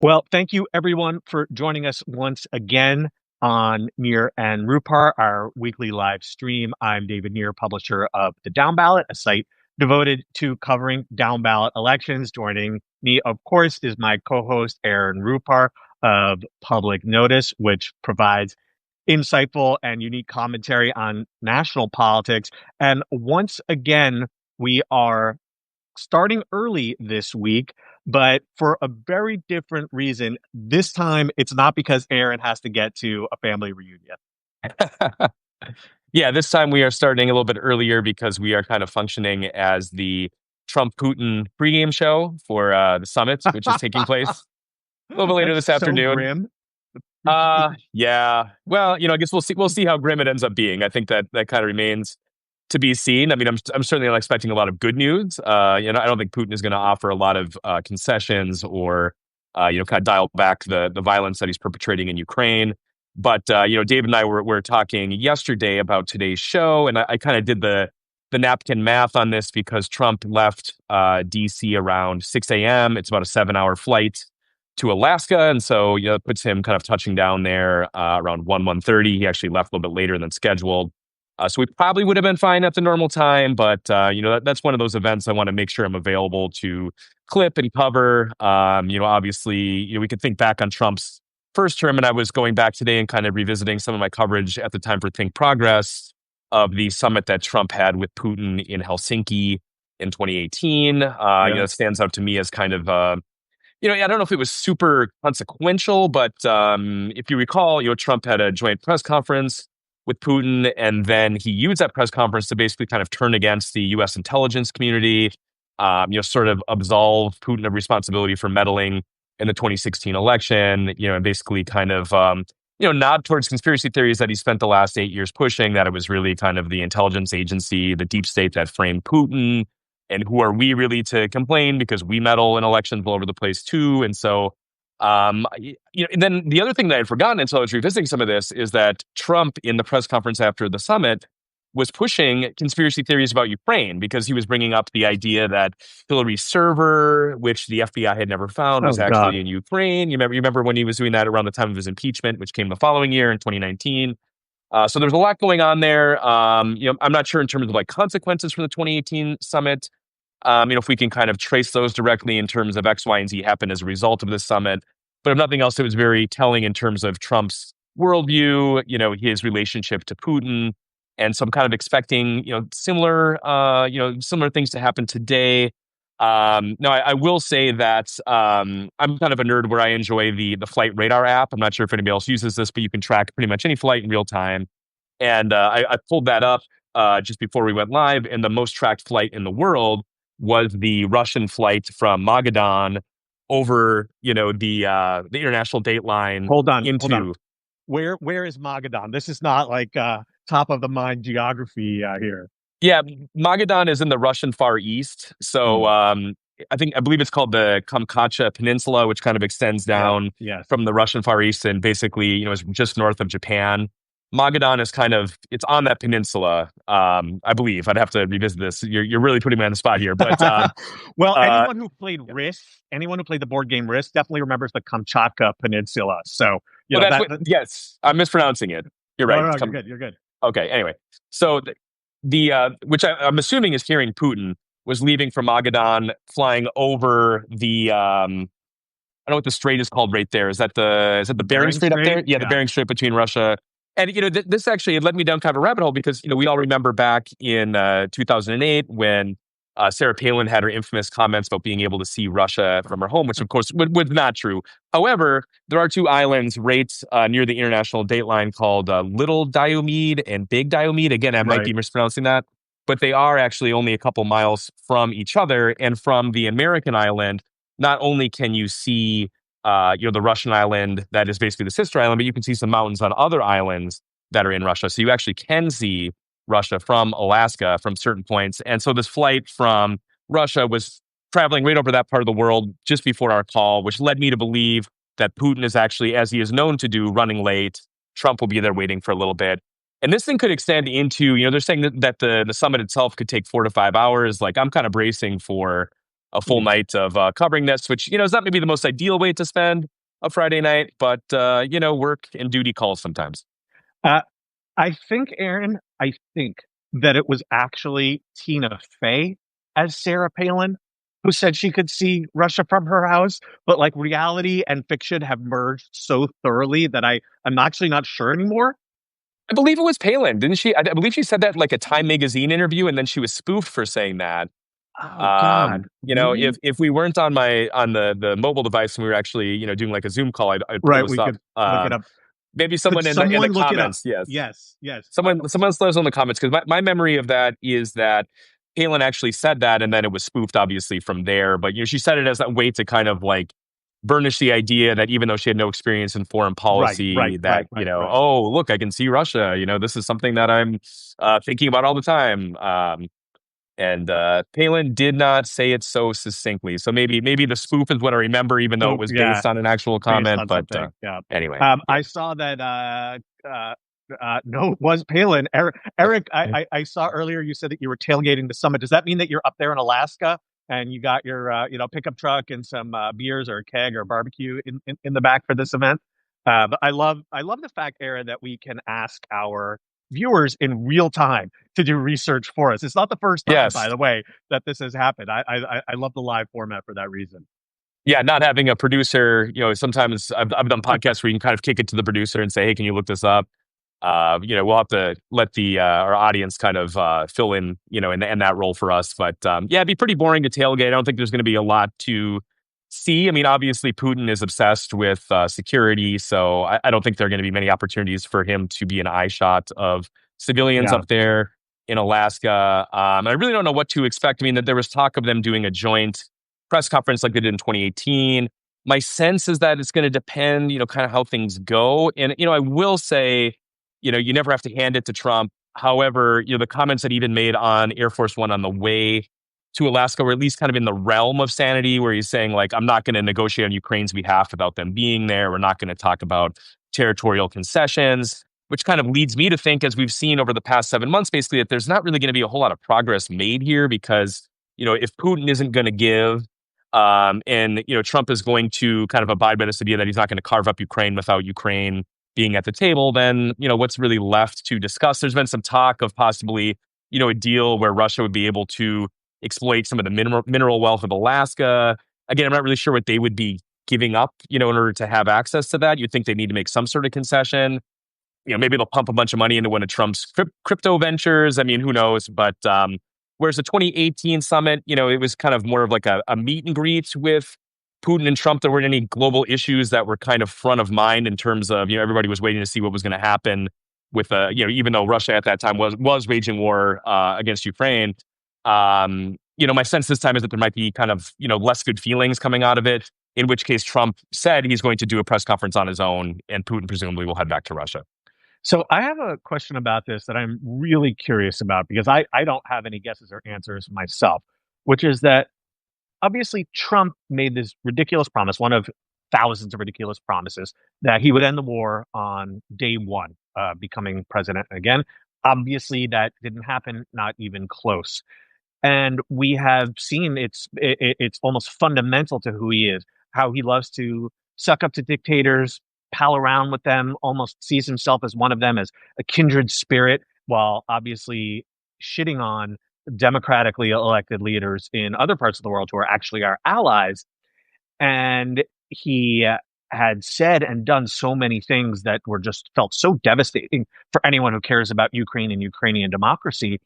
Well, thank you everyone for joining us once again on Near and Rupar, our weekly live stream. I'm David Near, publisher of The Down Ballot, a site devoted to covering down ballot elections. Joining me, of course, is my co-host Aaron Rupar of Public Notice, which provides insightful and unique commentary on national politics. And once again, we are starting early this week, but for a very different reason. This time, it's not because Aaron has to get to a family reunion. Yeah, this time we are starting a little bit earlier because we are kind of functioning as the Trump Putin pregame show for the summit, which is taking place a little bit later That's this so afternoon. grim. Yeah. Well, I guess we'll see how grim it ends up being. I think that kind of remains to be seen. I mean, I'm certainly not expecting a lot of good news. I don't think Putin is going to offer a lot of concessions or kind of dial back the violence that he's perpetrating in Ukraine. But Dave and I were talking yesterday about today's show, and I kind of did the napkin math on this because Trump left DC around 6 a.m. It's about a 7-hour flight to Alaska, and so it puts him kind of touching down there around 1:30. He actually left a little bit later than scheduled. So we probably would have been fine at the normal time, but that's one of those events I want to make sure I'm available to clip and cover. Obviously, we could think back on Trump's first term, and I was going back today and kind of revisiting some of my coverage at the time for Think Progress of the summit that Trump had with Putin in Helsinki in 2018. Yeah. It stands out to me as kind of I don't know if it was super consequential, but if you recall, Trump had a joint press conference with Putin, and then he used that press conference to basically kind of turn against the U.S. intelligence community, sort of absolve Putin of responsibility for meddling in the 2016 election, and basically kind of, nod towards conspiracy theories that he spent the last 8 years pushing, that it was really kind of the intelligence agency, the deep state that framed Putin. And who are we really to complain because we meddle in elections all over the place too? And so, and then the other thing that I had forgotten until I was revisiting some of this is that Trump in the press conference after the summit was pushing conspiracy theories about Ukraine because he was bringing up the idea that Hillary's server, which the FBI had never found, Oh was God. actually in Ukraine. You remember when he was doing that around the time of his impeachment, which came the following year in 2019. So there's a lot going on there. I'm not sure in terms of like consequences from the 2018 summit. If we can kind of trace those directly in terms of X, Y, and Z happened as a result of this summit. But if nothing else, it was very telling in terms of Trump's worldview, his relationship to Putin. And so I'm kind of expecting, similar things to happen today. Now, I will say that I'm kind of a nerd where I enjoy the Flight Radar app. I'm not sure if anybody else uses this, but you can track pretty much any flight in real time. And I pulled that up just before we went live, and the most tracked flight in the world was the Russian flight from Magadan over, the international date line Hold on. Hold on. into. Where is Magadan? This is not like top of the mind geography here. Yeah, Magadan is in the Russian Far East. So Hmm. I believe it's called the Kamchatka Peninsula, which kind of extends Yeah. down Yes. from the Russian Far East and basically, is just north of Japan. Magadan is it's on that peninsula. I believe I'd have to revisit this. You're really putting me on the spot here, but Well, uh, anyone who played the board game Risk definitely remembers the Kamchatka Peninsula. So, well, yes, I'm mispronouncing it. You're no, right. no, no, you're good. You're good. Okay. Anyway, so the which I'm assuming is hearing Putin was leaving from Magadan, flying over the I don't know what the strait is called right there. Is that the Bering Bering Strait up there? Strait? Yeah, the Yeah. Bering Strait between Russia and this actually it led me down kind of a rabbit hole because we all remember back in 2008 when Sarah Palin had her infamous comments about being able to see Russia from her home, which of course was not true. However, there are two islands right near the international date line called Little Diomede and Big Diomede. Again, I might Right. be mispronouncing that, but they are actually only a couple miles from each other. And from the American island, not only can you see the Russian island that is basically the sister island, but you can see some mountains on other islands that are in Russia. So you actually can see Russia from Alaska from certain points. And so this flight from Russia was traveling right over that part of the world just before our call, which led me to believe that Putin is actually, as he is known to do, running late. Trump will be there waiting for a little bit. And this thing could extend into, they're saying that the summit itself could take 4 to 5 hours. Like I'm kind of bracing for a full night of covering this, which is not maybe the most ideal way to spend a Friday night, but work and duty calls sometimes. Uh, I think that it was actually Tina Fey as Sarah Palin who said she could see Russia from her house, but like reality and fiction have merged so thoroughly that I'm actually not sure anymore. I believe it was Palin, didn't she? I believe she said that in, like, a Time magazine interview, and then she was spoofed for saying that. Oh God, If really? we weren't on the mobile device and we were actually doing like a Zoom call, I'd pull Right, this we up. could look it up. Maybe Could someone in the someone look it up? comments, yes, Yes, yes. someone let us know in the comments, because my memory of that is that Palin actually said that, and then it was spoofed, obviously, from there. But she said it as a way to kind of like burnish the idea that even though she had no experience in foreign Right, policy, right, that right, right, right. oh, look, I can see Russia. This is something that I'm thinking about all the time. And Palin did not say it so succinctly. So maybe the spoof is what I remember, even though it So was yeah, based on an actual based comment. on But something. Yeah. anyway, yeah. I saw that. No, it was Palin. Eric, I saw earlier you said that you were tailgating the summit. Does that mean that you're up there in Alaska and you got your pickup truck and some beers or a keg or barbecue in the back for this event? But I love the fact, Aaron, that we can ask our viewers in real time to do research for us. It's not the first time, by Yes. the way, that this has happened. I love the live format for that reason. Yeah, not having a producer, sometimes I've done podcasts where you can kind of kick it to the producer and say, hey, can you look this up? We'll have to let the our audience kind of fill in, in that role for us. But yeah, it'd be pretty boring to tailgate. I don't think there's going to be a lot to see. I mean, obviously, Putin is obsessed with security, so I don't think there are going to be many opportunities for him to be an eye shot of civilians Yeah, up there in Alaska. I really don't know what to expect. I mean, that there was talk of them doing a joint press conference like they did in 2018. My sense is that it's going to depend, kind of how things go. And I will say, you never have to hand it to Trump. However, the comments that he even made on Air Force One on the way to Alaska were at least kind of in the realm of sanity, where he's saying, like, I'm not going to negotiate on Ukraine's behalf without them being there. We're not going to talk about territorial concessions, which kind of leads me to think, as we've seen over the past 7 months, basically, that there's not really going to be a whole lot of progress made here because, if Putin isn't going to give, and Trump is going to kind of abide by this idea that he's not going to carve up Ukraine without Ukraine being at the table, then what's really left to discuss? There's been some talk of possibly a deal where Russia would be able to exploit some of the mineral wealth of Alaska. Again, I'm not really sure what they would be giving up, in order to have access to that. You'd think they need to make some sort of concession. Maybe they'll pump a bunch of money into one of Trump's crypto ventures. I mean, who knows? But whereas the 2018 summit, it was kind of more of like a meet and greet with Putin and Trump. There weren't any global issues that were kind of front of mind in terms of, everybody was waiting to see what was going to happen with, even though Russia at that time was waging war against Ukraine. My sense this time is that there might be kind of, less good feelings coming out of it, in which case Trump said he's going to do a press conference on his own, and Putin presumably will head back to Russia. so I have a question about this that I'm really curious about because I don't have any guesses or answers myself, which is that obviously Trump made this ridiculous promise, one of thousands of ridiculous promises, that he would end the war on day one, becoming president again. Obviously, that didn't happen, not even close. And we have seen it's almost fundamental to who he is, how he loves to suck up to dictators, pal around with them, almost sees himself as one of them, as a kindred spirit, while obviously shitting on democratically elected leaders in other parts of the world who are actually our allies. And he had said and done so many things that were just felt so devastating for anyone who cares about Ukraine and Ukrainian democracy.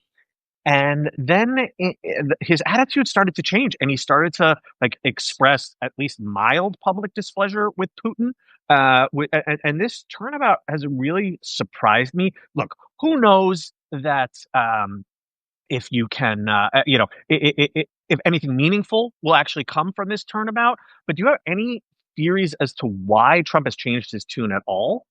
And then his attitude started to change, and he started to like express at least mild public displeasure with Putin. And this turnabout has really surprised me. Look, who knows that if you can, if anything meaningful will actually come from this turnabout. But do you have any theories as to why Trump has changed his tune at all?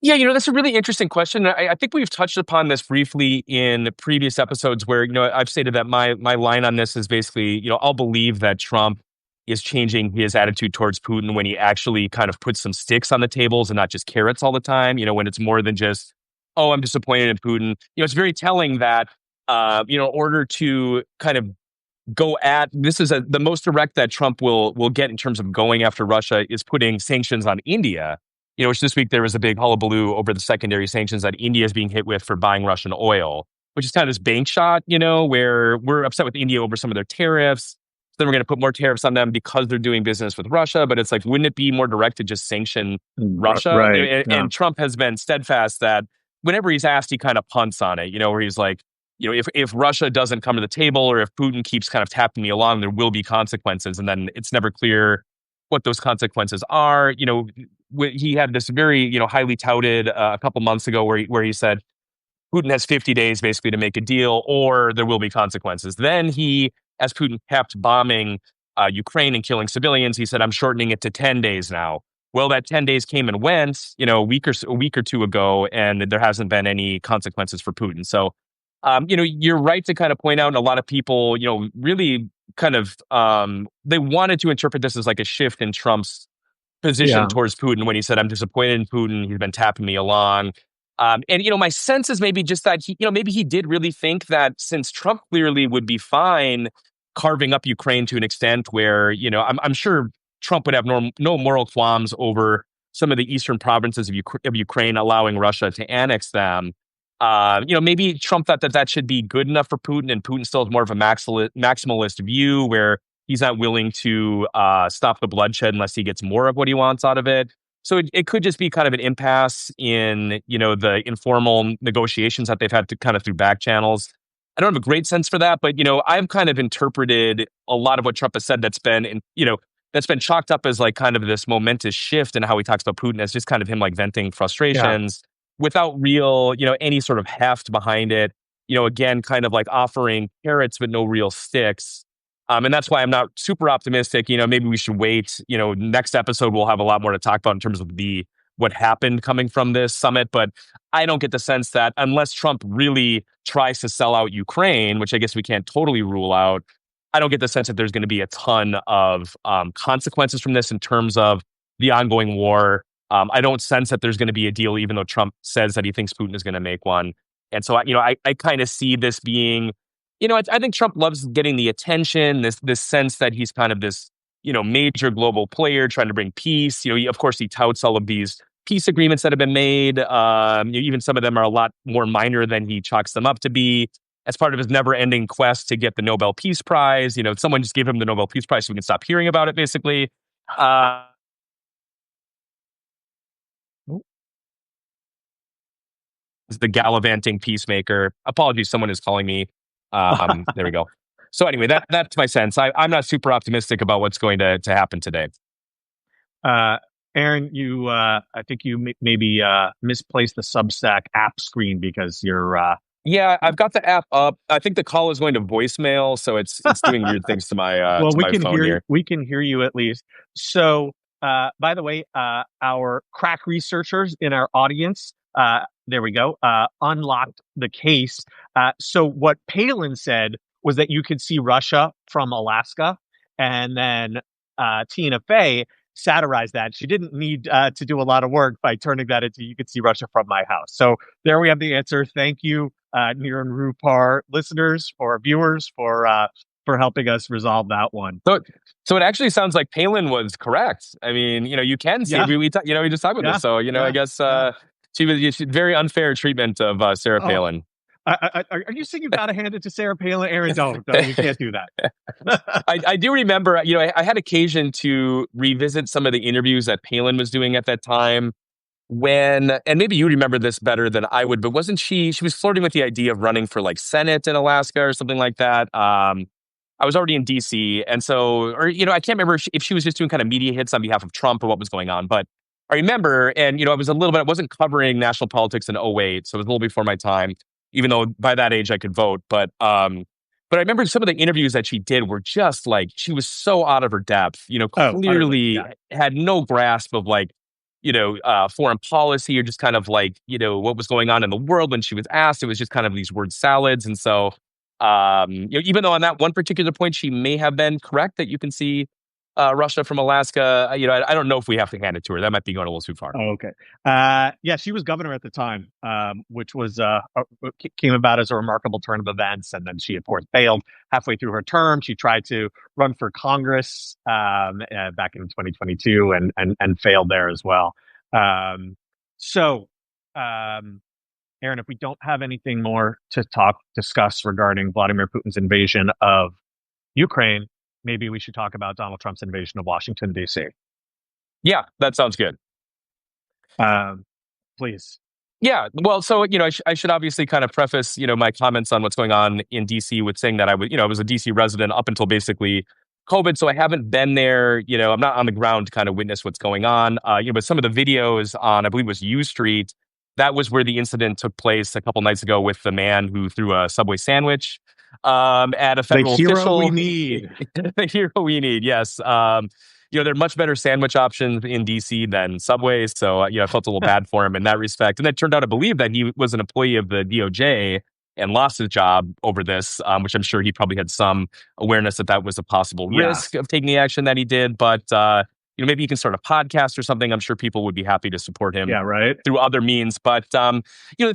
Yeah, that's a really interesting question. I think we've touched upon this briefly in previous episodes where, I've stated that my line on this is basically, I'll believe that Trump is changing his attitude towards Putin when he actually kind of puts some sticks on the tables and not just carrots all the time, when it's more than just, oh, I'm disappointed in Putin. It's very telling that, in order to kind of go at this is the most direct that Trump will get in terms of going after Russia is putting sanctions on India. Which this week there was a big hullabaloo over the secondary sanctions that India is being hit with for buying Russian oil, which is kind of this bank shot, where we're upset with India over some of their tariffs. Then we're going to put more tariffs on them because they're doing business with Russia. But it's like, wouldn't it be more direct to just sanction Russia? Right. Yeah. And Trump has been steadfast that whenever he's asked, he kind of punts on it, where he's like, if Russia doesn't come to the table or if Putin keeps kind of tapping me along, there will be consequences. And then it's never clear what those consequences are. He had this very, highly touted a couple months ago where he said Putin has 50 days basically to make a deal or there will be consequences. Then as Putin kept bombing Ukraine and killing civilians, he said, I'm shortening it to 10 days now. Well, that 10 days came and went, a week or two ago, and there hasn't been any consequences for Putin. So, you're right to kind of point out, and a lot of people, really kind of, they wanted to interpret this as like a shift in Trump's position Yeah. towards Putin when he said, I'm disappointed in Putin. He's been tapping me along. And my sense is maybe just that maybe he did really think that since Trump clearly would be fine carving up Ukraine to an extent where, I'm sure Trump would have no moral qualms over some of the eastern provinces of Ukraine allowing Russia to annex them. Maybe Trump thought that should be good enough for Putin, and Putin still has more of a maximalist view where he's not willing to stop the bloodshed unless he gets more of what he wants out of it. So it could just be kind of an impasse in, the informal negotiations that they've had to kind of through back channels. I don't have a great sense for that, but, I've kind of interpreted a lot of what Trump has said that's been chalked up as like kind of this momentous shift in how he talks about Putin as just kind of him like venting Yeah. frustrations without real, any sort of heft behind it. Again, kind of like offering carrots but no real sticks. And that's why I'm not super optimistic. Maybe we should wait. Next episode we'll have a lot more to talk about in terms of what happened coming from this summit. But I don't get the sense that unless Trump really tries to sell out Ukraine, which I guess we can't totally rule out, I don't get the sense that there's going to be a ton of consequences from this in terms of the ongoing war. I don't sense that there's going to be a deal, even though Trump says that he thinks Putin is going to make one. And so, I kind of see this being, I think Trump loves getting the attention, this sense that he's kind of this, major global player trying to bring peace. Of course, he touts all of these peace agreements that have been made. Even some of them are a lot more minor than he chalks them up to be. As part of his never-ending quest to get the Nobel Peace Prize, someone just gave him the Nobel Peace Prize so we can stop hearing about it, basically. The gallivanting peacemaker. Apologies, someone is calling me. There we go. So anyway, that's my sense. I'm not super optimistic about what's going to happen today. Aaron, I think you maybe misplaced the Substack app screen because you're. Yeah, I've got the app up. I think the call is going to voicemail, so it's doing weird things to my Well, to we my can phone hear here. we can hear you at least. So, by the way, our crack researchers in our audience, there we go, unlocked the case. So what Palin said was that you could see Russia from Alaska, and then Tina Fey satirized that. She didn't need to do a lot of work by turning that into "you could see Russia from my house." So there we have the answer. Thank you, Nir and Rupar listeners or viewers for helping us resolve that one. So it actually sounds like Palin was correct. I mean, you can see Yeah, we just talked about yeah, this. So I yeah, guess yeah. she very unfair treatment of Sarah Oh, Palin. are you saying you got to hand it to Sarah Palin? Aaron, don't. You can't do that. I do remember, I had occasion to revisit some of the interviews that Palin was doing at that time and maybe you remember this better than I would, but wasn't she was flirting with the idea of running for like Senate in Alaska or something like that. I was already in DC. And so, or, I can't remember if she was just doing kind of media hits on behalf of Trump or what was going on, but I remember, and, I wasn't covering national politics in '08, so it was a little before my time, even though by that age I could vote. But I remember some of the interviews that she did were just like, she was so out of her depth, Oh, utterly. clearly Yeah. had no grasp of like, foreign policy or just kind of like, what was going on in the world when she was asked. It was just kind of these word salads. And so, even though on that one particular point, she may have been correct that you can see Russia from Alaska. I don't know if we have to hand it to her. That might be going a little too far. Oh, okay. Yeah, she was governor at the time, which was came about as a remarkable turn of events, and then she, of course, failed halfway through her term. She tried to run for Congress back in 2022 and failed there as well. Um, so, um, Aaron, if we don't have anything more to discuss regarding Vladimir Putin's invasion of Ukraine, maybe we should talk about Donald Trump's invasion of Washington, D.C. Yeah, that sounds good. Um, please. Yeah, well, so I should obviously kind of preface my comments on what's going on in DC with saying that I was a DC resident up until basically COVID, so I haven't been there. I'm not on the ground to kind of witness what's going on. But some of the videos on, I believe it was U Street, that was where the incident took place a couple nights ago with the man who threw a Subway sandwich at a The federal hero we official. need. The hero we need, yes. There are much better sandwich options in DC than Subway. So, I felt a little bad for him in that respect. And it turned out, I believe, that he was an employee of the DOJ and lost his job over this, which I'm sure he probably had some awareness that that was a possible Yeah. risk of taking the action that he did. But, maybe he can start a podcast or something. I'm sure people would be happy to support him Yeah, right. through other means. But, the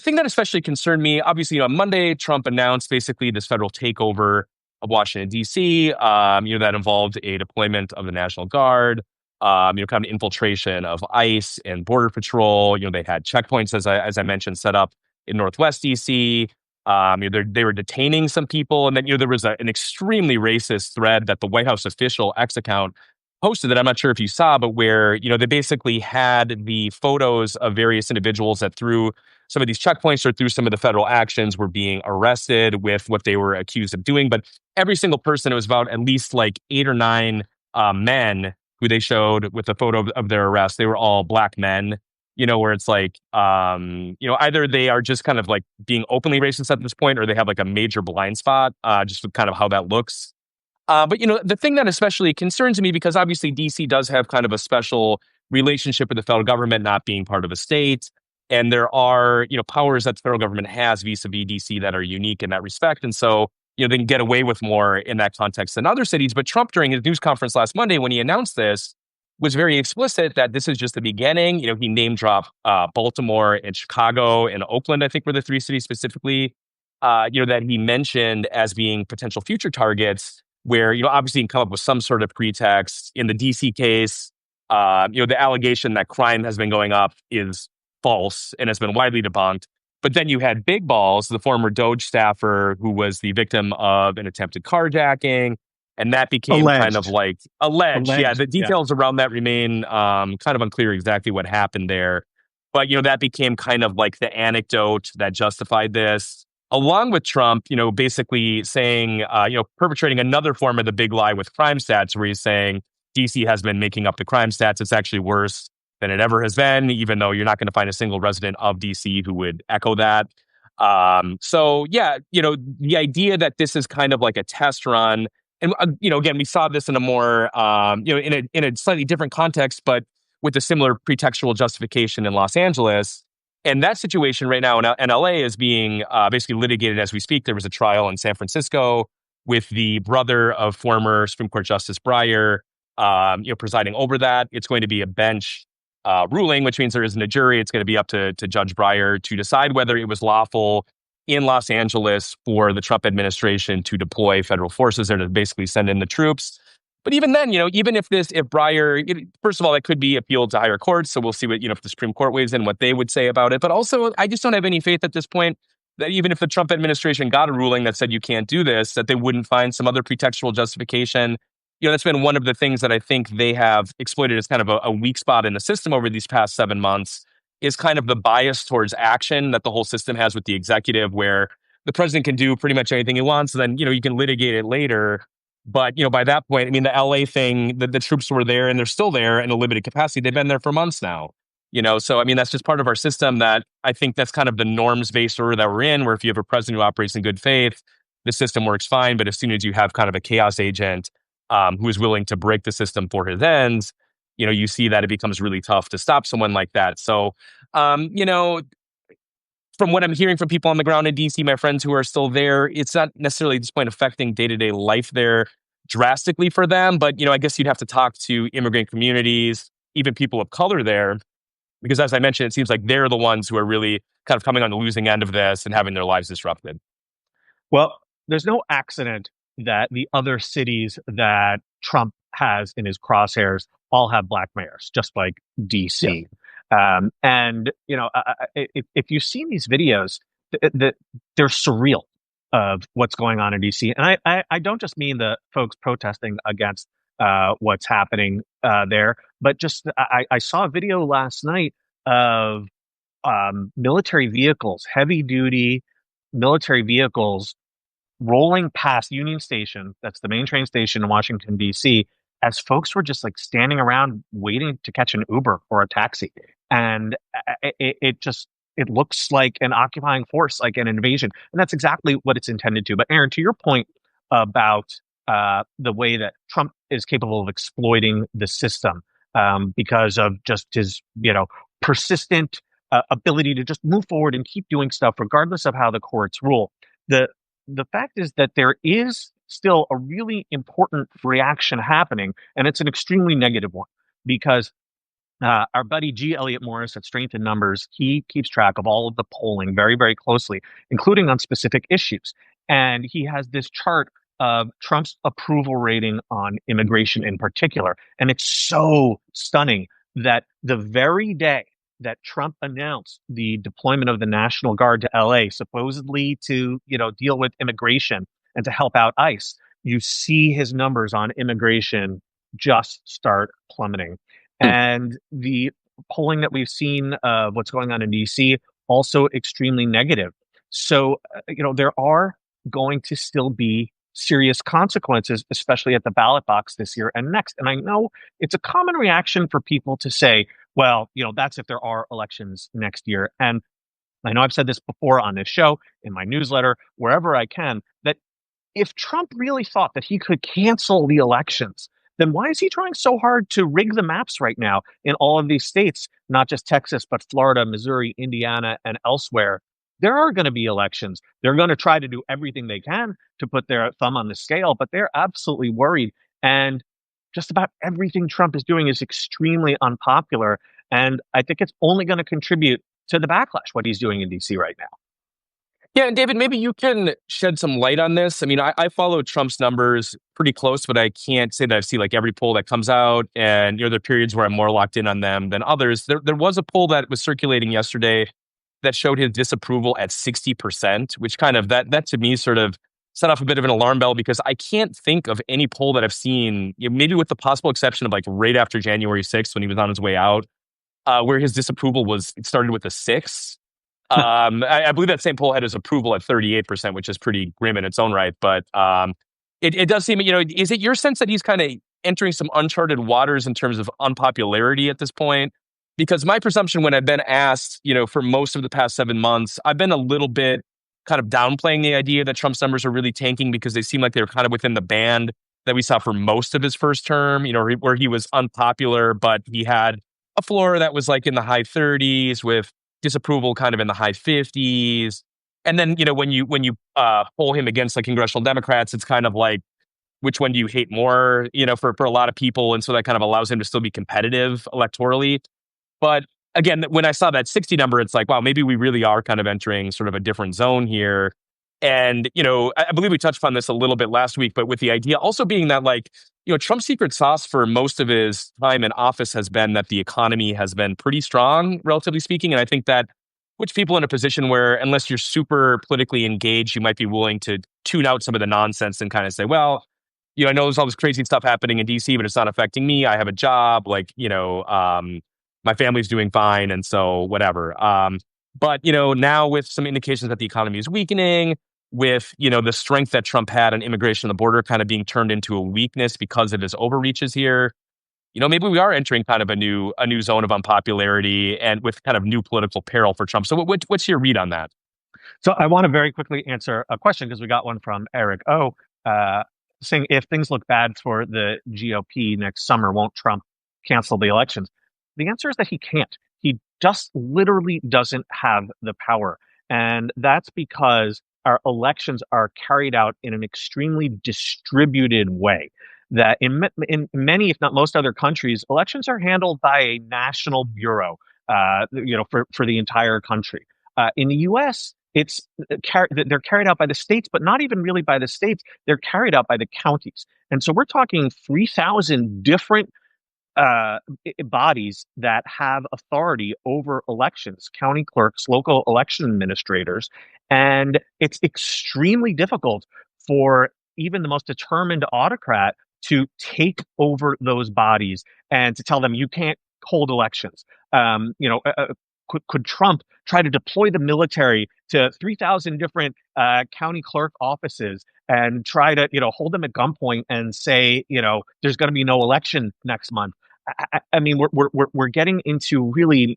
thing that especially concerned me, obviously, on Monday, Trump announced basically this federal takeover of Washington, D.C., that involved a deployment of the National Guard, kind of infiltration of ICE and Border Patrol. They had checkpoints, as I mentioned, set up in Northwest D.C. They were detaining some people. And then, there was an extremely racist thread that the White House official X account posted that I'm not sure if you saw, but where, they basically had the photos of various individuals that through some of these checkpoints or through some of the federal actions were being arrested with what they were accused of doing. But every single person, it was about at least like 8 or 9 men who they showed with a photo of their arrest. They were all black men, where it's like, either they are just kind of like being openly racist at this point, or they have like a major blind spot, just with kind of how that looks. But the thing that especially concerns me, because obviously DC does have kind of a special relationship with the federal government, not being part of a state, and there are powers that the federal government has vis-a-vis DC that are unique in that respect, and so they can get away with more in that context than other cities. But Trump, during his news conference last Monday, when he announced this, was very explicit that this is just the beginning. He name dropped Baltimore and Chicago and Oakland, I think were the 3 cities specifically, that he mentioned as being potential future targets where, obviously you can come up with some sort of pretext. In the DC case, the allegation that crime has been going up is false and has been widely debunked. But then you had Big Balls, the former Doge staffer who was the victim of an attempted carjacking. And that became kind of Alleged. like alleged. Yeah, Alleged. the Yeah. details around that remain kind of unclear exactly what happened there. But, that became kind of like the anecdote that justified this, along with Trump, basically saying, perpetrating another form of the big lie with crime stats, where he's saying DC has been making up the crime stats. It's actually worse than it ever has been, even though you're not going to find a single resident of DC who would echo that. So yeah, the idea that this is kind of like a test run, and again, we saw this in a more, in a slightly different context, but with a similar pretextual justification in Los Angeles. And that situation right now in LA is being basically litigated as we speak. There was a trial in San Francisco with the brother of former Supreme Court Justice Breyer, presiding over that. It's going to be a bench ruling, which means there isn't a jury. It's going to be up to Judge Breyer to decide whether it was lawful in Los Angeles for the Trump administration to deploy federal forces there to basically send in the troops. But even then, even if Breyer, first of all, that could be appealed to higher courts. So we'll see what, if the Supreme Court weighs in, what they would say about it. But also, I just don't have any faith at this point that even if the Trump administration got a ruling that said you can't do this, that they wouldn't find some other pretextual justification. That's been one of the things that I think they have exploited as kind of a weak spot in the system over these past 7 months, is kind of the bias towards action that the whole system has with the executive, where the president can do pretty much anything he wants. And then, you can litigate it later. But, by that point, I mean, the LA thing, the troops were there and they're still there in a limited capacity. They've been there for months now, So, I mean, that's just part of our system that I think that's kind of the norms-based order that we're in, where if you have a president who operates in good faith, the system works fine. But as soon as you have kind of a chaos agent who is willing to break the system for his ends, you see that it becomes really tough to stop someone like that. So, from what I'm hearing from people on the ground in DC, my friends who are still there, it's not necessarily at this point affecting day-to-day life there drastically for them. But, I guess you'd have to talk to immigrant communities, even people of color there, because as I mentioned, it seems like they're the ones who are really kind of coming on the losing end of this and having their lives disrupted. Well, there's no accident that the other cities that Trump has in his crosshairs all have black mayors, just like Yeah. DC. And if you've seen these videos, they're surreal of what's going on in DC. And I don't just mean the folks protesting against what's happening there, but just I saw a video last night of military vehicles, heavy duty military vehicles rolling past Union Station, that's the main train station in Washington, D.C., as folks were just like standing around waiting to catch an Uber or a taxi. And it looks like an occupying force, like an invasion. And that's exactly what it's intended to. But Aaron, to your point about the way that Trump is capable of exploiting the system because of just his, persistent ability to just move forward and keep doing stuff regardless of how the courts rule. The the fact is that there is still a really important reaction happening, and it's an extremely negative one because our buddy G. Elliott Morris at Strength in Numbers, he keeps track of all of the polling very, very closely, including on specific issues. And he has this chart of Trump's approval rating on immigration in particular. And it's so stunning that the very day that Trump announced the deployment of the National Guard to LA, supposedly to, deal with immigration and to help out ICE, you see his numbers on immigration just start plummeting. Hmm. And the polling that we've seen of what's going on in DC also extremely negative. So, there are going to still be serious consequences, especially at the ballot box this year and next. And I know it's a common reaction for people to say, well, that's if there are elections next year. And I know I've said this before on this show, in my newsletter, wherever I can, that if Trump really thought that he could cancel the elections, then why is he trying so hard to rig the maps right now in all of these states, not just Texas, but Florida, Missouri, Indiana, and elsewhere? There are going to be elections. They're going to try to do everything they can to put their thumb on the scale, but they're absolutely worried. And just about everything Trump is doing is extremely unpopular. And I think it's only going to contribute to the backlash, what he's doing in DC right now. Yeah, and David, maybe you can shed some light on this. I mean, I follow Trump's numbers pretty close, but I can't say that I've seen like every poll that comes out. And there are periods where I'm more locked in on them than others. There was a poll that was circulating yesterday that showed his disapproval at 60%, which kind of that to me sort of set off a bit of an alarm bell because I can't think of any poll that I've seen, maybe with the possible exception of like right after January 6th when he was on his way out, where his disapproval was it started with a 6. I believe that same poll had his approval at 38%, which is pretty grim in its own right. But it does seem, is it your sense that he's kind of entering some uncharted waters in terms of unpopularity at this point? Because my presumption when I've been asked, for most of the past 7 months, I've been a little bit kind of downplaying the idea that Trump's numbers are really tanking because they seem like they were kind of within the band that we saw for most of his first term, where he was unpopular, but he had a floor that was like in the high 30s with disapproval kind of in the high 50s. And then, when you poll him against like congressional Democrats, it's kind of like, which one do you hate more, for a lot of people. And so that kind of allows him to still be competitive electorally. But again, when I saw that 60 number, it's like, wow, maybe we really are kind of entering sort of a different zone here. And, I believe we touched upon this a little bit last week, but with the idea also being that like, Trump's secret sauce for most of his time in office has been that the economy has been pretty strong, relatively speaking. And I think that puts people in a position where, unless you're super politically engaged, you might be willing to tune out some of the nonsense and kind of say, well, I know there's all this crazy stuff happening in DC, but it's not affecting me. I have a job, like, my family's doing fine. And so whatever. But, now with some indications that the economy is weakening, with, the strength that Trump had on immigration on the border kind of being turned into a weakness because of his overreaches here, maybe we are entering kind of a new zone of unpopularity and with kind of new political peril for Trump. So what's your read on that? So I want to very quickly answer a question because we got one from Eric O. Saying if things look bad for the GOP next summer, won't Trump cancel the elections? The answer is that he can't. He just literally doesn't have the power. And that's because our elections are carried out in an extremely distributed way. That in many, if not most other countries, elections are handled by a national bureau, for the entire country. In the U.S., they're carried out by the states, but not even really by the states. They're carried out by the counties. And so we're talking 3,000 different bodies that have authority over elections, county clerks, local election administrators. And it's extremely difficult for even the most determined autocrat to take over those bodies and to tell them you can't hold elections. Could Trump try to deploy the military to 3,000 different county clerk offices and try to, hold them at gunpoint and say, there's going to be no election next month? I mean, we're getting into really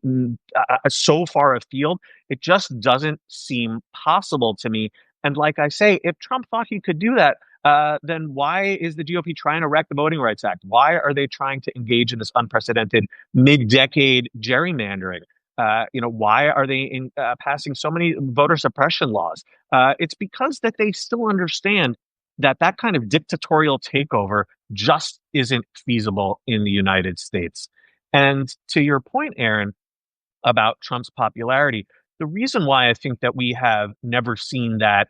so far afield. It just doesn't seem possible to me. And like I say, if Trump thought he could do that, then why is the GOP trying to wreck the Voting Rights Act? Why are they trying to engage in this unprecedented mid-decade gerrymandering? Why are they passing so many voter suppression laws? It's because that they still understand that kind of dictatorial takeover just isn't feasible in the United States. And to your point, Aaron, about Trump's popularity, the reason why I think that we have never seen that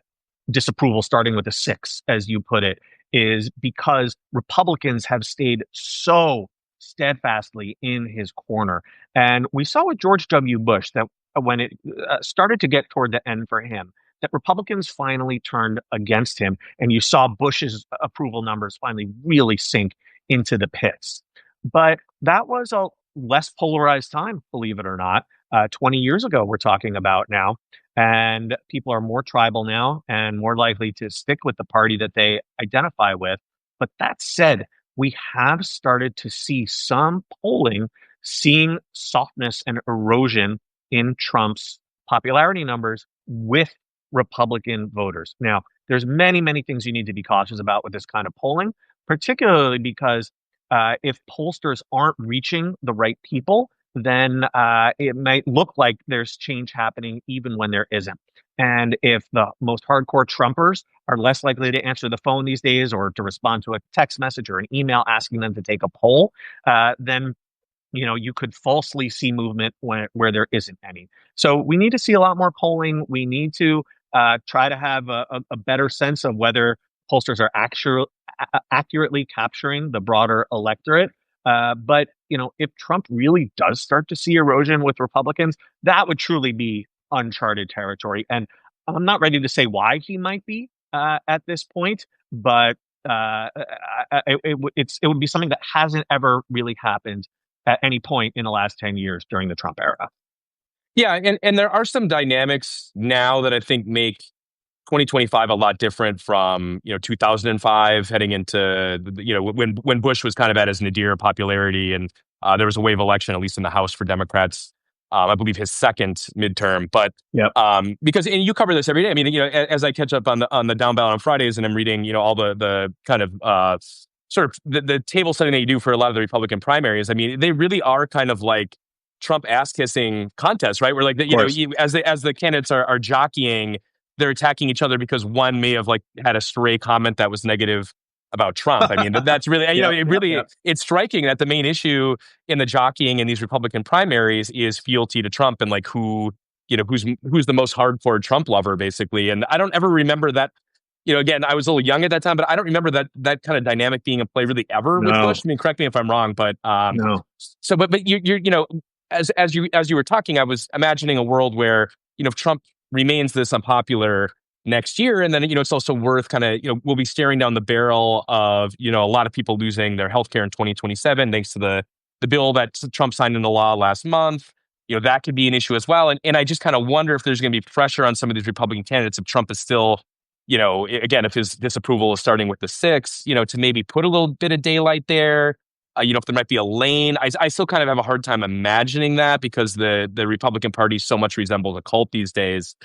disapproval starting with a six, as you put it, is because Republicans have stayed so steadfastly in his corner. And we saw with George W. Bush that when it started to get toward the end for him, that Republicans finally turned against him. And you saw Bush's approval numbers finally really sink into the pits. But that was a less polarized time, believe it or not. 20 years ago, we're talking about now. And people are more tribal now and more likely to stick with the party that they identify with. But that said, we have started to see some polling seeing softness and erosion in Trump's popularity numbers with Republican voters. Now, there's many, many things you need to be cautious about with this kind of polling, particularly because if pollsters aren't reaching the right people, then it might look like there's change happening even when there isn't. And if the most hardcore Trumpers are less likely to answer the phone these days or to respond to a text message or an email asking them to take a poll, then you could falsely see movement where there isn't any. So we need to see a lot more polling. We need to try to have a better sense of whether pollsters are accurately capturing the broader electorate. But if Trump really does start to see erosion with Republicans, that would truly be uncharted territory. And I'm not ready to say why he might be at this point, but it would be something that hasn't ever really happened at any point in the last 10 years during the Trump era. Yeah, and there are some dynamics now that I think make 2025 a lot different from 2005 heading into when Bush was kind of at his nadir popularity, and there was a wave election, at least in the House, for Democrats. I believe his second midterm, but Yep. because and you cover this every day. I mean, as I catch up on the down ballot on Fridays, and I'm reading all the kind of sort of the table setting that you do for a lot of the Republican primaries. I mean, they really are kind of like Trump ass kissing contests, right? Where like as the candidates are jockeying, they're attacking each other because one may have had a stray comment that was negative about Trump. I mean, that's really, it's striking that the main issue in the jockeying in these Republican primaries is fealty to Trump and who's the most hardcore Trump lover, basically. And I don't ever remember that. Again, I was a little young at that time, but I don't remember that kind of dynamic being in play really ever with Bush. I mean, correct me if I'm wrong, but No. So, but you're as you were talking, I was imagining a world where if Trump remains this unpopular next year, and then it's also worth kind of we'll be staring down the barrel of a lot of people losing their healthcare in 2027 thanks to the bill that Trump signed into law last month. That could be an issue as well, and I just kind of wonder if there's going to be pressure on some of these Republican candidates if Trump is still again, if his disapproval is starting with the six, to maybe put a little bit of daylight there. If there might be a lane, I still kind of have a hard time imagining that because the Republican Party so much resembles a cult these days.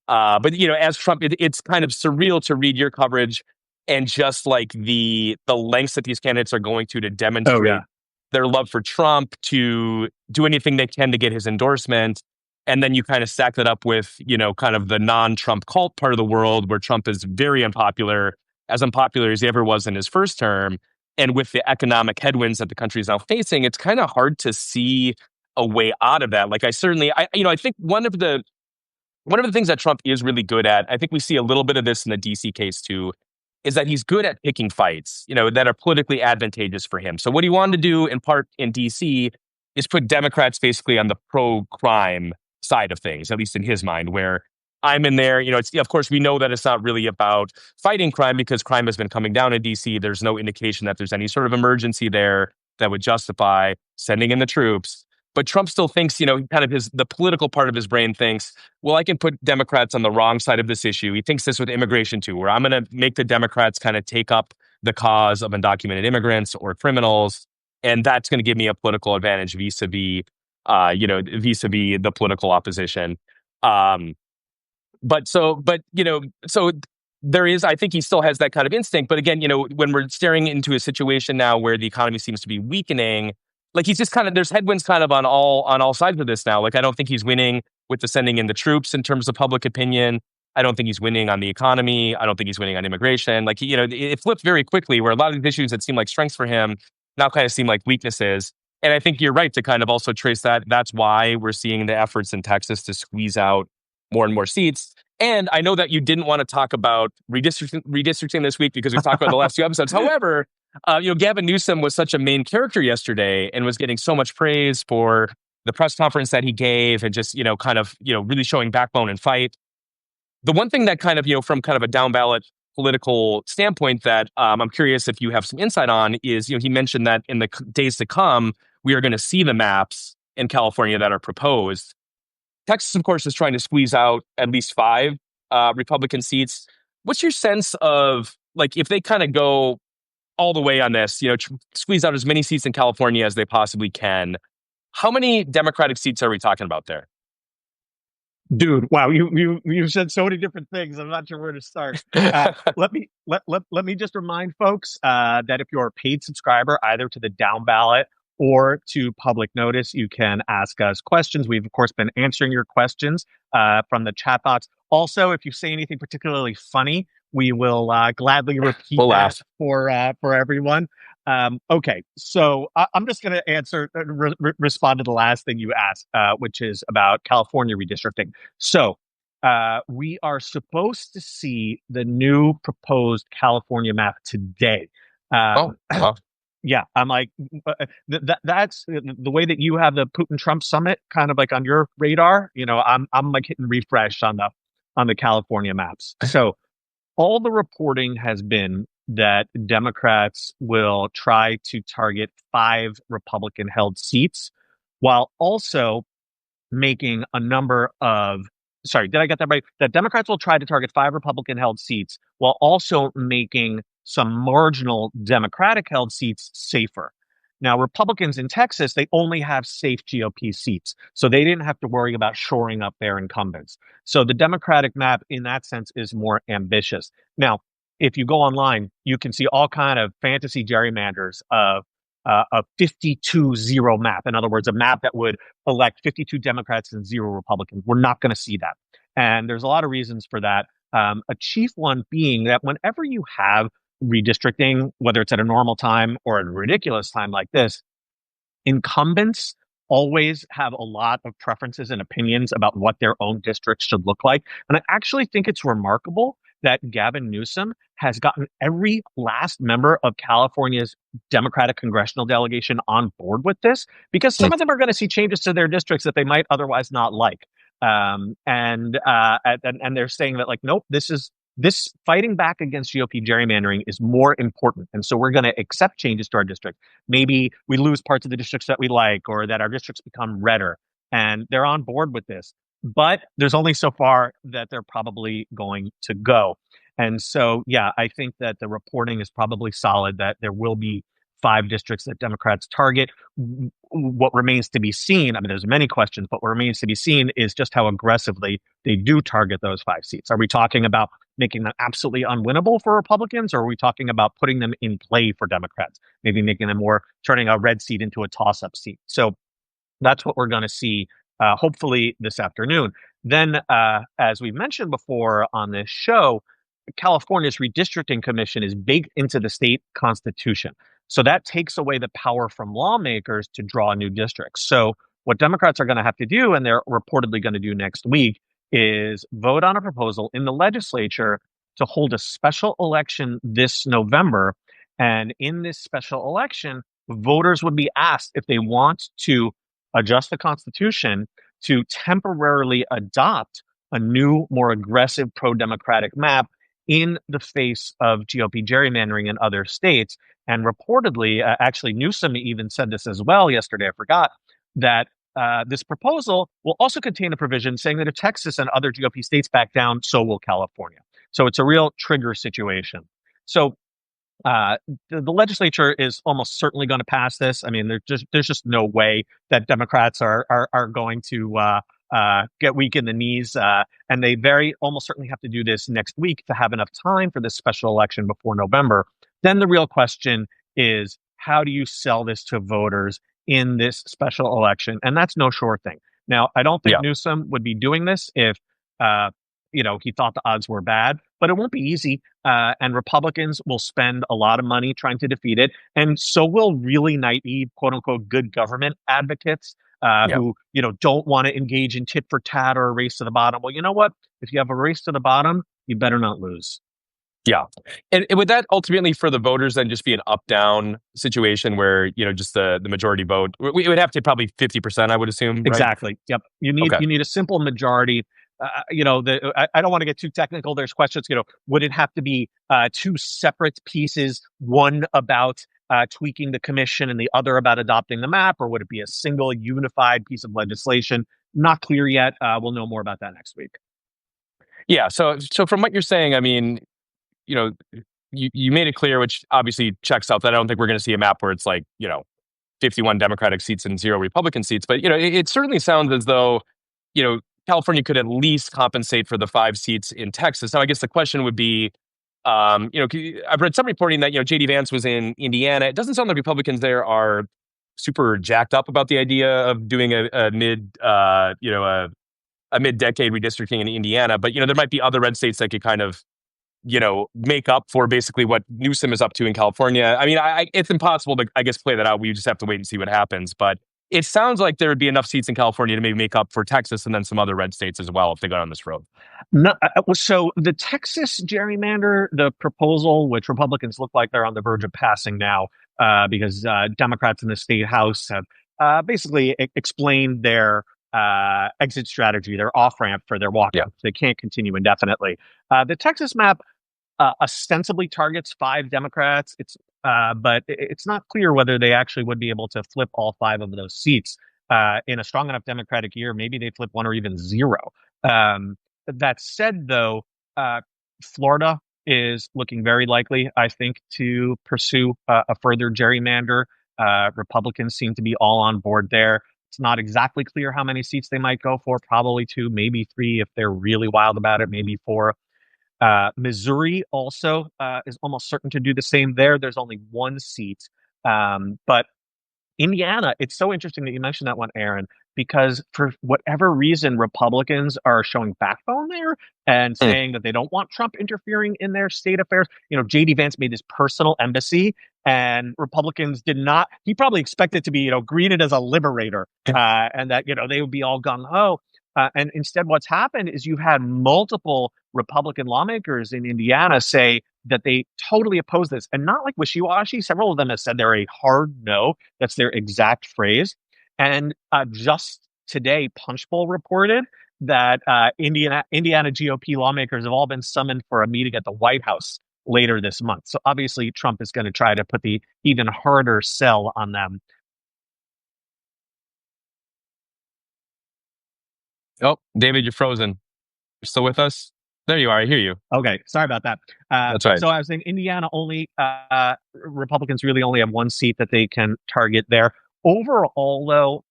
But as Trump, it's kind of surreal to read your coverage and just the lengths that these candidates are going to demonstrate their love for Trump, to do anything they can to get his endorsement. And then you kind of stack that up with, kind of the non-Trump cult part of the world where Trump is very unpopular, as unpopular as he ever was in his first term. And with the economic headwinds that the country is now facing, it's kind of hard to see a way out of that. Like I think one of the things that Trump is really good at, I think we see a little bit of this in the DC case too, is that he's good at picking fights, that are politically advantageous for him. So what he wanted to do in part in DC is put Democrats basically on the pro-crime side of things, at least in his mind, where I'm in there, it's, of course, we know that it's not really about fighting crime because crime has been coming down in DC. There's no indication that there's any sort of emergency there that would justify sending in the troops. But Trump still thinks, kind of the political part of his brain thinks, well, I can put Democrats on the wrong side of this issue. He thinks this with immigration too, where I'm going to make the Democrats kind of take up the cause of undocumented immigrants or criminals. And that's going to give me a political advantage vis-a-vis, vis-a-vis the political opposition. Um, so there is, I think he still has that kind of instinct. But again, when we're staring into a situation now where the economy seems to be weakening, like he's just kind of, there's headwinds kind of on all sides of this now. Like, I don't think he's winning with the sending in the troops in terms of public opinion. I don't think he's winning on the economy. I don't think he's winning on immigration. Like, it flipped very quickly where a lot of the issues that seem like strengths for him now kind of seem like weaknesses. And I think you're right to kind of also trace that. That's why we're seeing the efforts in Texas to squeeze out more and more seats. And I know that you didn't want to talk about redistricting this week because we've talked about the last few episodes. However, Gavin Newsom was such a main character yesterday and was getting so much praise for the press conference that he gave and just, kind of, really showing backbone and fight. The one thing that kind of, from kind of a down ballot political standpoint that I'm curious if you have some insight on is, he mentioned that in the days to come, we are going to see the maps in California that are proposed. Texas, of course, is trying to squeeze out at least 5 Republican seats. What's your sense of, like, if they kind of go all the way on this, squeeze out as many seats in California as they possibly can, how many Democratic seats are we talking about there? Dude, wow, you said so many different things. I'm not sure where to start. Let me just remind folks that if you're a paid subscriber, either to the Down Ballot or to Public Notice, you can ask us questions. We've of course been answering your questions from the chat box. Also, if you say anything particularly funny, we will gladly repeat We'll that laugh. for everyone. Okay, so I'm just going to respond to the last thing you asked, which is about California redistricting. So we are supposed to see the new proposed California map today. Oh, wow. Yeah, I'm like, that's the way that you have the Putin-Trump summit kind of like on your radar. I'm like hitting refresh on the California maps. So all the reporting has been that Democrats will try to target 5 Republican-held seats while also making a number of, sorry, did I get that right? That Democrats will try to target 5 Republican-held seats while also making some marginal Democratic-held seats safer. Now, Republicans in Texas, they only have safe GOP seats, so they didn't have to worry about shoring up their incumbents. So the Democratic map, in that sense, is more ambitious. Now, if you go online, you can see all kind of fantasy gerrymanders of a 52-0 map. In other words, a map that would elect 52 Democrats and 0 Republicans. We're not going to see that. And there's a lot of reasons for that. A chief one being that whenever you have redistricting, whether it's at a normal time or at a ridiculous time like this, incumbents always have a lot of preferences and opinions about what their own districts should look like. And I actually think it's remarkable that Gavin Newsom has gotten every last member of California's Democratic congressional delegation on board with this, because some of them are going to see changes to their districts that they might otherwise not like. And they're saying that, like, nope, this fighting back against GOP gerrymandering is more important. And so we're going to accept changes to our district. Maybe we lose parts of the districts that we like, or that our districts become redder. And they're on board with this. But there's only so far that they're probably going to go. And so, yeah, I think that the reporting is probably solid that there will be 5 districts that Democrats target. What remains to be seen, I mean, there's many questions, but what remains to be seen is just how aggressively they do target those 5 seats. Are we talking about making them absolutely unwinnable for Republicans, or are we talking about putting them in play for Democrats, maybe making them more, turning a red seat into a toss-up seat? So that's what we're going to see hopefully this afternoon. Then, as we mentioned before on this show, California's redistricting commission is baked into the state constitution. So that takes away the power from lawmakers to draw new districts. So what Democrats are going to have to do, and they're reportedly going to do next week, is vote on a proposal in the legislature to hold a special election this November. And in this special election, voters would be asked if they want to adjust the Constitution to temporarily adopt a new, more aggressive pro Democratic map in the face of GOP gerrymandering in other states. And reportedly, actually, Newsom even said this as well yesterday. I forgot that this proposal will also contain a provision saying that if Texas and other GOP states back down, so will California. So it's a real trigger situation. So uh, the legislature is almost certainly going to pass this. I mean, there's just no way that Democrats are going to get weak in the knees, and they very almost certainly have to do this next week to have enough time for this special election before November. Then the real question is, how do you sell this to voters in this special election? And that's no sure thing. Now, I don't think Yeah. Newsom would be doing this if uh, he thought the odds were bad, but it won't be easy. And Republicans will spend a lot of money trying to defeat it. And so will really naive, quote unquote, good government advocates Yeah. who, don't want to engage in tit for tat or a race to the bottom. Well, you know what? If you have a race to the bottom, you better not lose. Yeah. And would that ultimately for the voters then just be an up down situation where, just the majority vote? We would have to probably 50%, I would assume, right? Exactly. Yep. You need Okay. you need a simple majority. I don't want to get too technical. There's questions. Would it have to be two separate pieces? One about tweaking the commission, and the other about adopting the map, or would it be a single unified piece of legislation? Not clear yet. We'll know more about that next week. Yeah. So from what you're saying, I mean, you know, you made it clear, which obviously checks out that I don't think we're going to see a map where it's like, 51 Democratic seats and 0 Republican seats. But, it certainly sounds as though, California could at least compensate for the 5 seats in Texas. Now, I guess the question would be, I've read some reporting that, JD Vance was in Indiana. It doesn't sound like Republicans there are super jacked up about the idea of doing a mid-decade redistricting in Indiana. But, there might be other red states that could kind of make up for basically what Newsom is up to in California. I mean, it's impossible to, I guess, play that out. We just have to wait and see what happens. But it sounds like there would be enough seats in California to maybe make up for Texas and then some other red states as well if they got on this road. No, so the Texas gerrymander, the proposal, which Republicans look like they're on the verge of passing now, because Democrats in the state house have basically explained their exit strategy, their off ramp for their Yeah. walkout. They can't continue indefinitely. The Texas map ostensibly targets 5 Democrats. But it's not clear whether they actually would be able to flip all 5 of those seats in a strong enough Democratic year. Maybe they flip one or even 0. Um, that said, though, Florida is looking very likely, I think, to pursue a further gerrymander. Republicans seem to be all on board there. It's not exactly clear how many seats they might go for. Probably 2, maybe 3 if they're really wild about it. Maybe 4. Missouri also is almost certain to do the same there. There's only 1 seat. But Indiana, it's so interesting that you mentioned that one, Aaron, because for whatever reason, Republicans are showing backbone there and Mm. saying that they don't want Trump interfering in their state affairs. JD Vance made this personal embassy, and Republicans did not. He probably expected to be, greeted as a liberator, Yeah. and that they would be all gung ho. And instead, what's happened is you've had multiple Republican lawmakers in Indiana say that they totally oppose this, and not like wishy-washy. Several of them have said they're a hard no. That's their exact phrase. And just today, Punchbowl reported that Indiana GOP lawmakers have all been summoned for a meeting at the White House later this month. So obviously, Trump is going to try to put the even harder sell on them. Oh, David, you're frozen. You're still with us? There you are. I hear you. Okay, sorry about that. That's right. So I was saying Indiana only, Republicans really only have 1 seat that they can target there. Overall, though,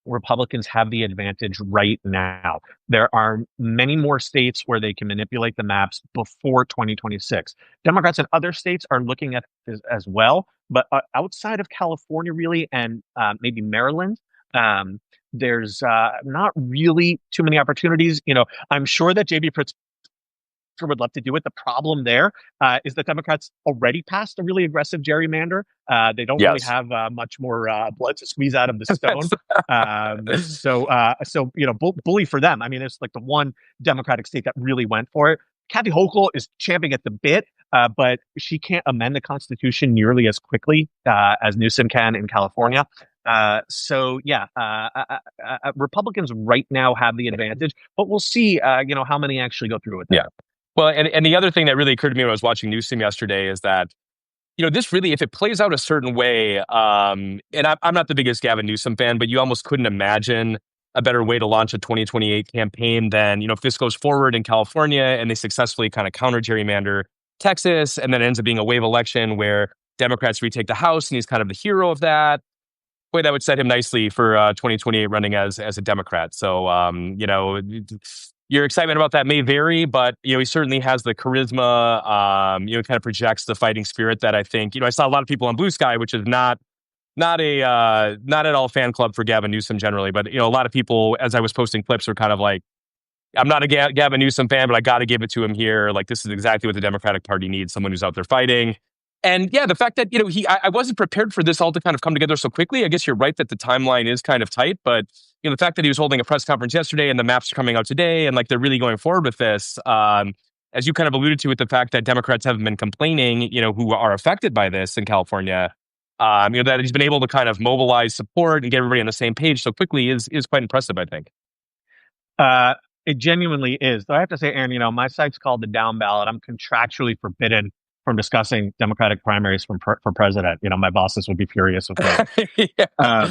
Republicans have the advantage right now. There are many more states where they can manipulate the maps before 2026. Democrats in other states are looking at this as well, but outside of California, really, and maybe Maryland, Um, there's not really too many opportunities. I'm sure that JB Pritzker would love to do it. The problem there is that Democrats already passed a really aggressive gerrymander. They don't really Yes. have much more blood to squeeze out of the stone. So bully for them. I mean, it's like the one Democratic state that really went for it. Kathy Hochul is champing at the bit, but she can't amend the Constitution nearly as quickly as Newsom can in California. Republicans right now have the advantage, but we'll see, how many actually go through with that. Yeah. Well, and the other thing that really occurred to me when I was watching Newsom yesterday is that, this really, if it plays out a certain way, and I'm not the biggest Gavin Newsom fan, but you almost couldn't imagine a better way to launch a 2028 campaign than, if this goes forward in California and they successfully kind of counter gerrymander Texas, and then ends up being a wave election where Democrats retake the House and he's kind of the hero of that. Boy, that would set him nicely for 2028 running as a Democrat. So, your excitement about that may vary, but he certainly has the charisma. Kind of projects the fighting spirit that I think. I saw a lot of people on Blue Sky, which is not at all fan club for Gavin Newsom generally, but a lot of people, as I was posting clips, were kind of like, I'm not a Gavin Newsom fan, but I got to give it to him here. Like, this is exactly what the Democratic Party needs: someone who's out there fighting. And yeah, the fact that I wasn't prepared for this all to kind of come together so quickly. I guess you're right that the timeline is kind of tight, but the fact that he was holding a press conference yesterday and the maps are coming out today, and like they're really going forward with this, as you kind of alluded to, with the fact that Democrats haven't been complaining, who are affected by this in California, that he's been able to kind of mobilize support and get everybody on the same page so quickly is quite impressive, I think. It genuinely is. Though I have to say, Aaron, my site's called the Down Ballot. I'm contractually forbidden from discussing Democratic primaries for president. My bosses would be furious with me. Yeah.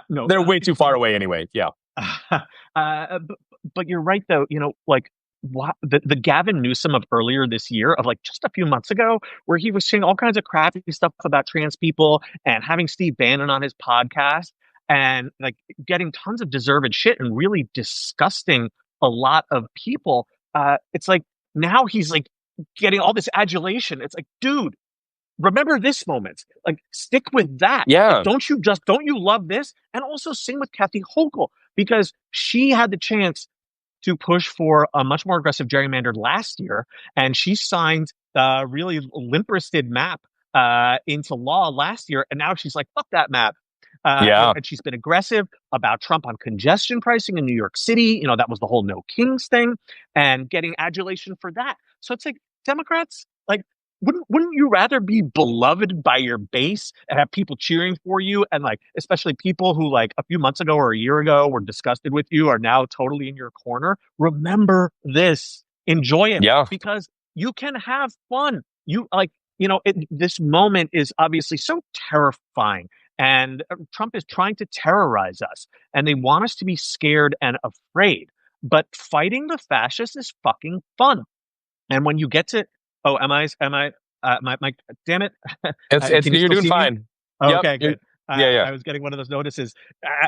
No, they're way too far away anyway. Yeah. But you're right, though. The Gavin Newsom of earlier this year, of like just a few months ago, where he was saying all kinds of crappy stuff about trans people and having Steve Bannon on his podcast and like getting tons of deserved shit and really disgusting a lot of people. It's like now he's like getting all this adulation. It's like, dude, remember this moment. Like, stick with that. Yeah. Like, don't you love this? And also sing with Kathy Hochul, because she had the chance to push for a much more aggressive gerrymander last year, and she signed a really limp-wristed map into law last year, and now she's like, fuck that map. Yeah. And she's been aggressive about Trump on congestion pricing in New York City. That was the whole No Kings thing, and getting adulation for that. So it's like, Democrats, like, wouldn't you rather be beloved by your base and have people cheering for you, and like especially people who like a few months ago or a year ago were disgusted with you are now totally in your corner? Remember this, enjoy it, Yeah. because you can have fun. This moment is obviously so terrifying, and Trump is trying to terrorize us, and they want us to be scared and afraid. But fighting the fascists is fucking fun. And when you get to, oh, am I, damn it. You're doing fine. Okay, good. Yeah. I was getting one of those notices.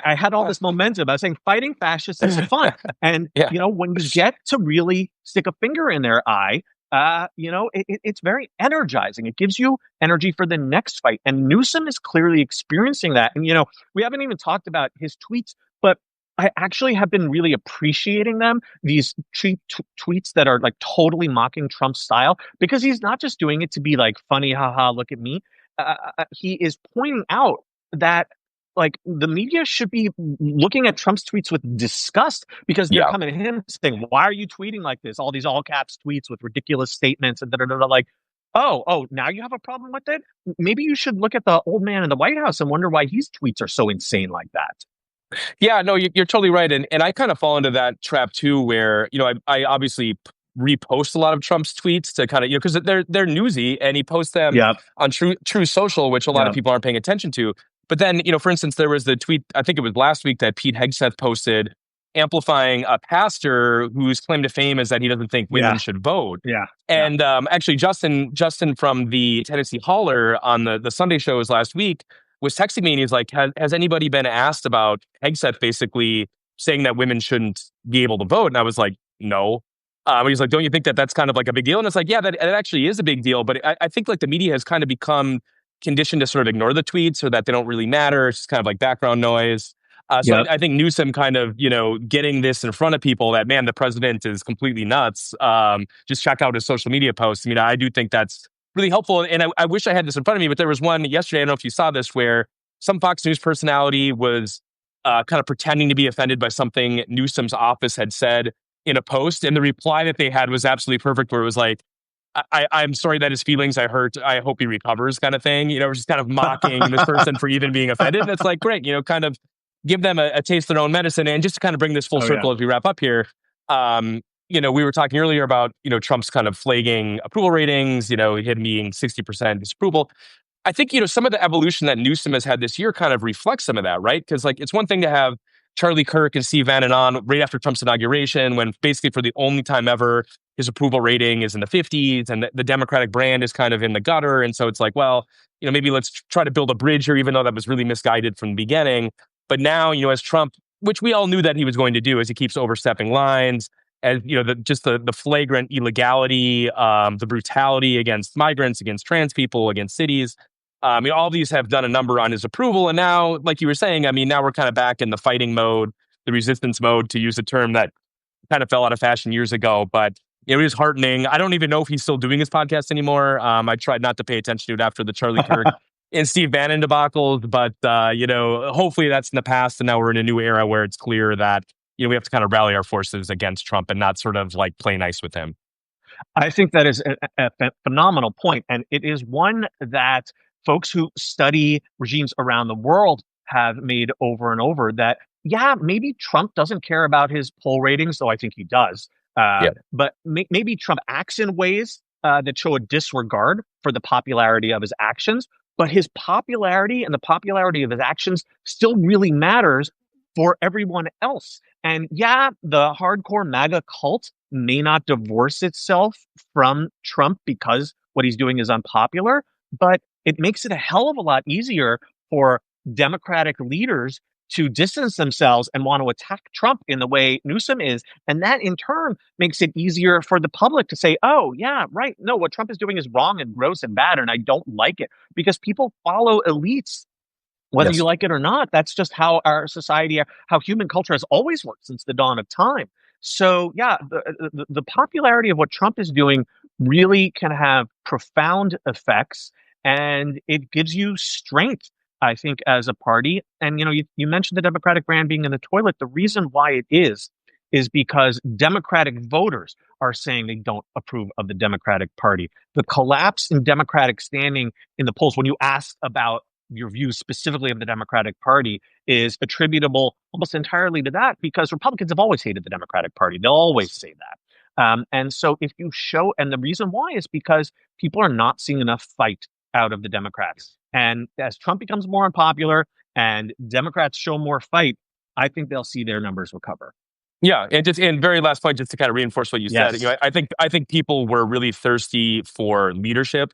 I had all this momentum. I was saying fighting fascists is fun. And, when you get to really stick a finger in their eye, it's very energizing. It gives you energy for the next fight. And Newsom is clearly experiencing that. And, we haven't even talked about his tweets, but I actually have been really appreciating them, these tweets that are like totally mocking Trump's style, because he's not just doing it to be like funny, haha, look at me. He is pointing out that like the media should be looking at Trump's tweets with disgust, because they're coming to him saying, why are you tweeting like this? All these all caps tweets with ridiculous statements and like, oh, now you have a problem with it? Maybe you should look at the old man in the White House and wonder why his tweets are so insane like that. Yeah, no, you're totally right. And I kind of fall into that trap too, where, I obviously repost a lot of Trump's tweets to kind of, because they're newsy, and he posts them on True Social, which a lot of people aren't paying attention to. But then, for instance, there was the tweet, I think it was last week, that Pete Hegseth posted amplifying a pastor whose claim to fame is that he doesn't think women should vote. Yeah. And actually, Justin from the Tennessee Holler on the Sunday shows last week was texting me, and he's like, has anybody been asked about Hegseth basically saying that women shouldn't be able to vote? And I was like, no. He's like, don't you think that that's kind of like a big deal? And it's like, yeah, that actually is a big deal. But I think like the media has kind of become conditioned to sort of ignore the tweets, or that they don't really matter. It's just kind of like background noise. So Yeah. I think Newsom kind of, getting this in front of people that, man, the president is completely nuts. Just check out his social media posts. I mean, I do think that's really helpful. And I wish I had this in front of me, but there was one yesterday. I don't know if you saw this, where some Fox News personality was kind of pretending to be offended by something Newsom's office had said in a post. And the reply that they had was absolutely perfect, where it was like, I'm sorry that his feelings I hurt. I hope he recovers, kind of thing. Just kind of mocking this person for even being offended. And it's like, great, kind of give them a taste of their own medicine. And just to kind of bring this full Oh, yeah. circle as we wrap up here, we were talking earlier about, Trump's kind of flagging approval ratings, him being 60% disapproval. I think, some of the evolution that Newsom has had this year kind of reflects some of that, right? Because like, it's one thing to have Charlie Kirk and Steve Bannon on right after Trump's inauguration, when basically for the only time ever, his approval rating is in the 50s and the Democratic brand is kind of in the gutter. And so it's like, well, maybe let's try to build a bridge here, even though that was really misguided from the beginning. But now, as Trump, which we all knew that he was going to do, as he keeps overstepping lines, as the flagrant illegality, the brutality against migrants, against trans people, against cities. All these have done a number on his approval. And now, like you were saying, I mean, now we're kind of back in the fighting mode, the resistance mode, to use a term that kind of fell out of fashion years ago. But it is heartening. I don't even know if he's still doing his podcast anymore. I tried not to pay attention to it after the Charlie Kirk and Steve Bannon debacles, but hopefully that's in the past, and now we're in a new era where it's clear that we have to kind of rally our forces against Trump and not sort of like play nice with him. I think that is a phenomenal point, and it is one that folks who study regimes around the world have made over and over. That, yeah, maybe Trump doesn't care about his poll ratings, though I think he does. Yeah. But maybe Trump acts in ways that show a disregard for the popularity of his actions. But his popularity and the popularity of his actions still really matters for everyone else. And yeah, the hardcore MAGA cult may not divorce itself from Trump because what he's doing is unpopular, but it makes it a hell of a lot easier for Democratic leaders to distance themselves and want to attack Trump in the way Newsom is. And that in turn makes it easier for the public to say, oh, yeah, right. No, what Trump is doing is wrong and gross and bad, and I don't like it, because people follow elites whether you Yes. like it or not. That's just how our society, how human culture has always worked since the dawn of time. So, yeah, the popularity of what Trump is doing really can have profound effects, and it gives you strength, I think, as a party. And, you mentioned the Democratic brand being in the toilet. The reason why it is because Democratic voters are saying they don't approve of the Democratic Party. The collapse in Democratic standing in the polls, when you ask about your views specifically of the Democratic Party, is attributable almost entirely to that, because Republicans have always hated the Democratic Party. They'll always say that. And so if you show, and the reason why is because people are not seeing enough fight out of the Democrats. And as Trump becomes more unpopular and Democrats show more fight, I think they'll see their numbers recover. Yeah, and very last point, just to kind of reinforce what you said. Yes. I think people were really thirsty for leadership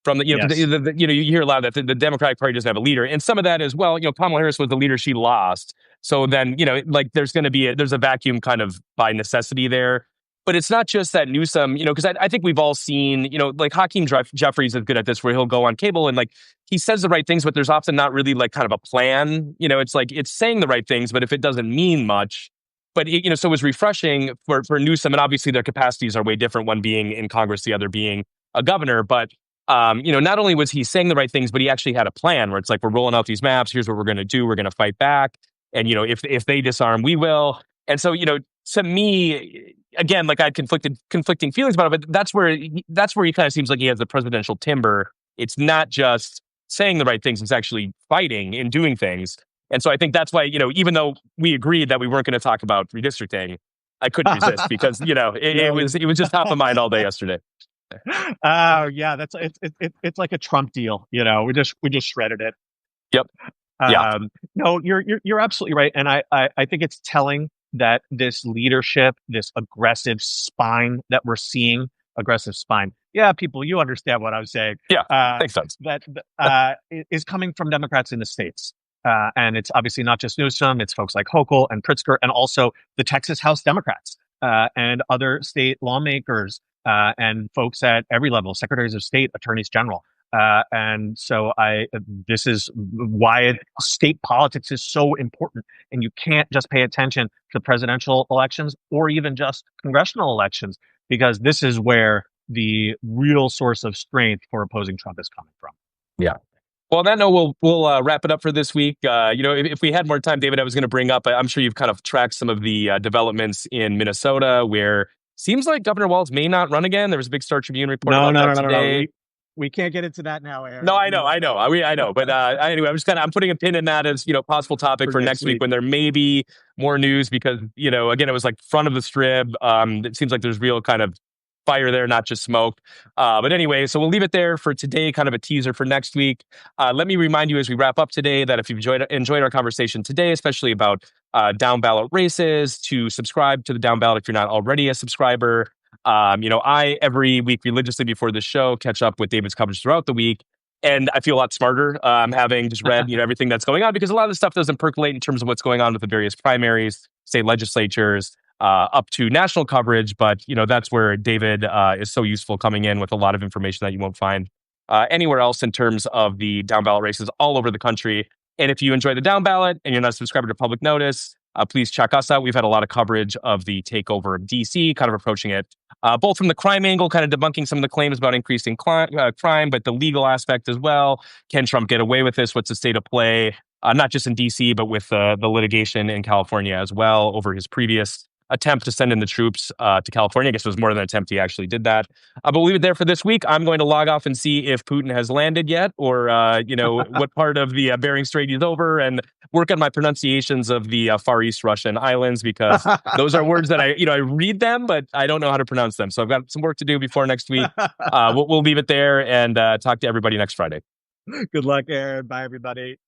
from the, 'cause Yes. you hear a lot that the Democratic Party doesn't have a leader, and some of that is, well, Kamala Harris was the leader, she lost, so then like there's going to be there's a vacuum kind of by necessity there. But it's not just that Newsom, because I think we've all seen, like Hakeem Jeffries is good at this, where he'll go on cable and like he says the right things, but there's often not really like kind of a plan. It's like it's saying the right things, but if it doesn't mean much. But so it was refreshing for Newsom, and obviously their capacities are way different. One being in Congress, the other being a governor. But not only was he saying the right things, but he actually had a plan where it's like, we're rolling out these maps. Here's what we're going to do. We're going to fight back. And, if they disarm, we will. And so, to me, again, like I had conflicting feelings about it, but that's where he kind of seems like he has the presidential timber. It's not just saying the right things. It's actually fighting and doing things. And so I think that's why, even though we agreed that we weren't going to talk about redistricting, I couldn't resist because, it was just top of mind all day yesterday. Oh, yeah, it's like a Trump deal. We just shredded it. Yep. Yeah. No, you're absolutely right, and I think it's telling that this leadership, this aggressive spine. Yeah, people, you understand what I'm saying. Yeah. Makes sense. That is coming from Democrats in the states. And it's obviously not just Newsom, it's folks like Hochul and Pritzker, and also the Texas House Democrats and other state lawmakers and folks at every level, secretaries of state, attorneys general. And so this is why state politics is so important. And you can't just pay attention to presidential elections or even just congressional elections, because this is where the real source of strength for opposing Trump is coming from. Yeah. Well, on that note, we'll wrap it up for this week. If we had more time, David, I was going to bring up. I'm sure you've kind of tracked some of the developments in Minnesota, where seems like Governor Walz may not run again. There was a big Star Tribune report No, about no, no, that no, no, no. today. We can't get into that now, No, Aaron. I know. But anyway, I'm putting a pin in that as possible topic For for next next week week. when there may be more news because again it was like front of the strip. It seems like there's real kind of fire there, not just smoke. But anyway, so we'll leave it there for today. Kind of a teaser for next week. Let me remind you as we wrap up today that if you've enjoyed our conversation today, especially about down ballot races, to subscribe to the down ballot if you're not already a subscriber. I every week religiously before the show catch up with David's coverage throughout the week. And I feel a lot smarter having just read everything that's going on, because a lot of the stuff doesn't percolate in terms of what's going on with the various primaries, state legislatures, up to national coverage. But that's where David is so useful, coming in with a lot of information that you won't find anywhere else in terms of the down ballot races all over the country. And if you enjoy the down ballot and you're not a subscriber to Public Notice, please check us out. We've had a lot of coverage of the takeover of DC, kind of approaching it both from the crime angle, kind of debunking some of the claims about increasing crime, but the legal aspect as well. Can Trump get away with this? What's the state of play? Not just in DC, but with the litigation in California as well over his previous attempt to send in the troops to California. I guess it was more than an attempt. He actually did that. But we'll leave it there for this week. I'm going to log off and see if Putin has landed yet, or, what part of the Bering Strait he's over, and work on my pronunciations of the Far East Russian islands, because those are words that I read them, but I don't know how to pronounce them. So I've got some work to do before next week. We'll leave it there and talk to everybody next Friday. Good luck, Aaron. Bye, everybody.